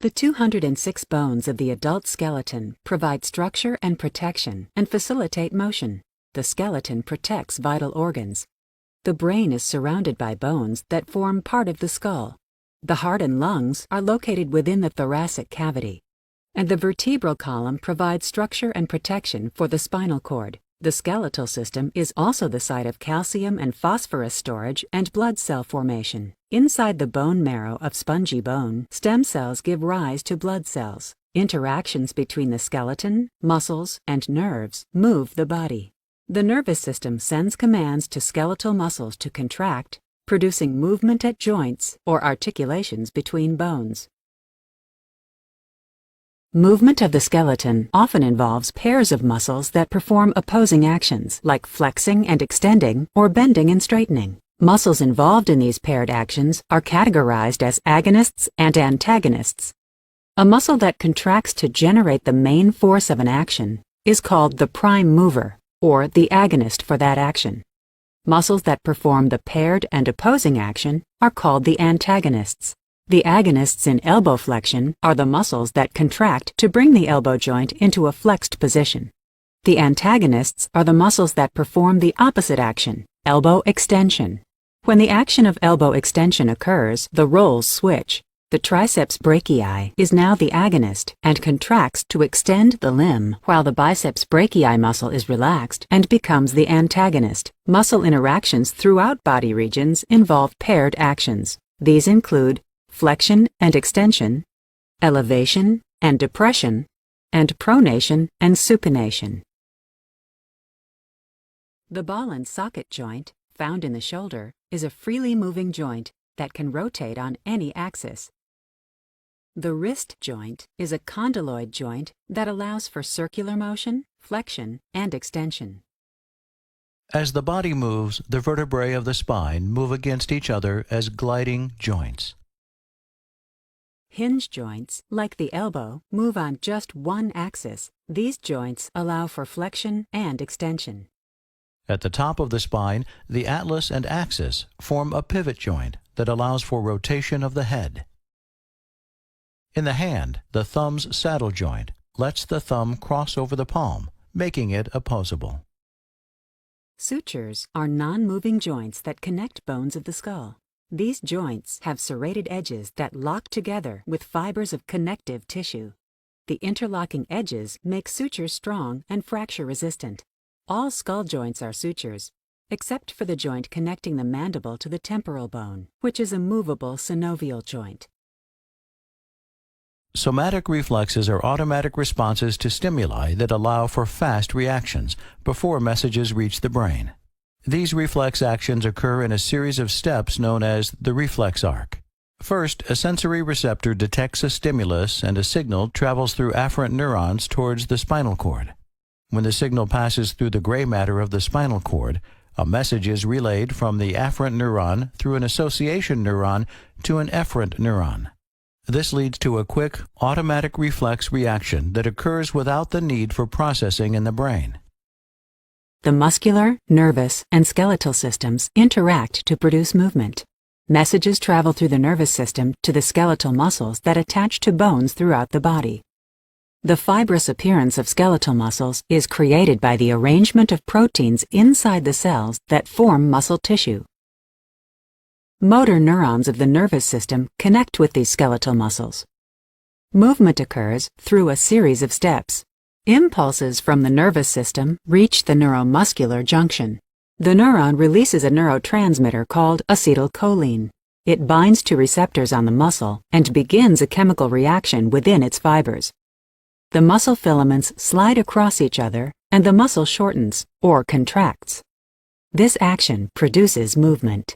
The 206 bones of the adult skeleton provide structure and protection and facilitate motion. The skeleton protects vital organs. The brain is surrounded by bones that form part of the skull. The heart and lungs are located within the thoracic cavity. And the vertebral column provides structure and protection for the spinal cord. The skeletal system is also the site of calcium and phosphorus storage and blood cell formation. Inside the bone marrow of spongy bone, stem cells give rise to blood cells. Interactions between the skeleton, muscles, and nerves move the body. The nervous system sends commands to skeletal muscles to contract, producing movement at joints or articulations between bones. Movement of the skeleton often involves pairs of muscles that perform opposing actions, like flexing and extending or bending and straightening. Muscles involved in these paired actions are categorized as agonists and antagonists. A muscle that contracts to generate the main force of an action is called the prime mover, or the agonist for that action. Muscles that perform the paired and opposing action are called the antagonists. The agonists in elbow flexion are the muscles that contract to bring the elbow joint into a flexed position. The antagonists are the muscles that perform the opposite action, elbow extension. When the action of elbow extension occurs, the roles switch. The triceps brachii is now the agonist and contracts to extend the limb, while the biceps brachii muscle is relaxed and becomes the antagonist. Muscle interactions throughout body regions involve paired actions. These include flexion and extension, elevation and depression, and pronation and supination. The ball and socket joint, found in the shoulder, is a freely moving joint that can rotate on any axis. The wrist joint is a condyloid joint that allows for circular motion, flexion, and extension. As the body moves, the vertebrae of the spine move against each other as gliding joints. Hinge joints, like the elbow, move on just one axis. These joints allow for flexion and extension. At the top of the spine, the atlas and axis form a pivot joint that allows for rotation of the head. In the hand, the thumb's saddle joint lets the thumb cross over the palm, making it opposable. Sutures are non-moving joints that connect bones of the skull. These joints have serrated edges that lock together with fibers of connective tissue. The interlocking edges make sutures strong and fracture-resistant. All skull joints are sutures, except for the joint connecting the mandible to the temporal bone, which is a movable synovial joint. Somatic reflexes are automatic responses to stimuli that allow for fast reactions before messages reach the brain. These reflex actions occur in a series of steps known as the reflex arc. First, a sensory receptor detects a stimulus and a signal travels through afferent neurons towards the spinal cord. When the signal passes through the gray matter of the spinal cord, a message is relayed from the afferent neuron through an association neuron to an efferent neuron. This leads to a quick, automatic reflex reaction that occurs without the need for processing in the brain. The muscular, nervous, and skeletal systems interact to produce movement. Messages travel through the nervous system to the skeletal muscles that attach to bones throughout the body. The fibrous appearance of skeletal muscles is created by the arrangement of proteins inside the cells that form muscle tissue. Motor neurons of the nervous system connect with these skeletal muscles. Movement occurs through a series of steps. Impulses from the nervous system reach the neuromuscular junction. The neuron releases a neurotransmitter called acetylcholine. It binds to receptors on the muscle and begins a chemical reaction within its fibers. The muscle filaments slide across each other and the muscle shortens or contracts. This action produces movement.